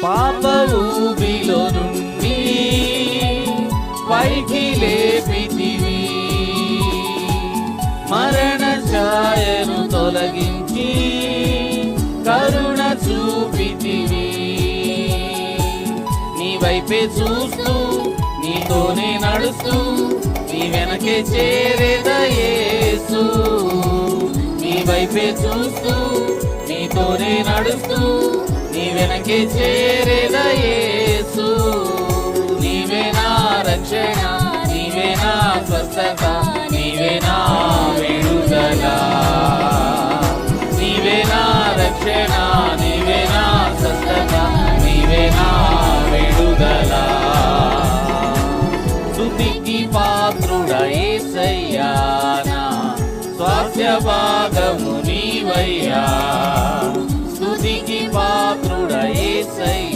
పాప ఊబిలో నుండి పైకి లేపితివి, మరణ ఛాయను తొలగించి కరుణ చూపితివి. నీ వైపే చూస్తూ నీతోనే నడుస్తూ నీ వెనకే చేరేదా యేసు. నీ వైపే చూస్తూ నీతోనే నడుస్తూ నీ వెనకే చేరేదా యేసు. నీవే నా రక్షణ, నీవే నా స్వస్థత, నీవే నా విడుదల. నీవే నా రక్షణ, నీవే నా స్వస్థత, నీవే నా విడుదల. స్తుతికి పాత్రుడా యేసయ్యా, నా స్వాస్థ్య భాగము నీవయ్యా. స్తుతికి పాత్రుడా యేసయ్యా.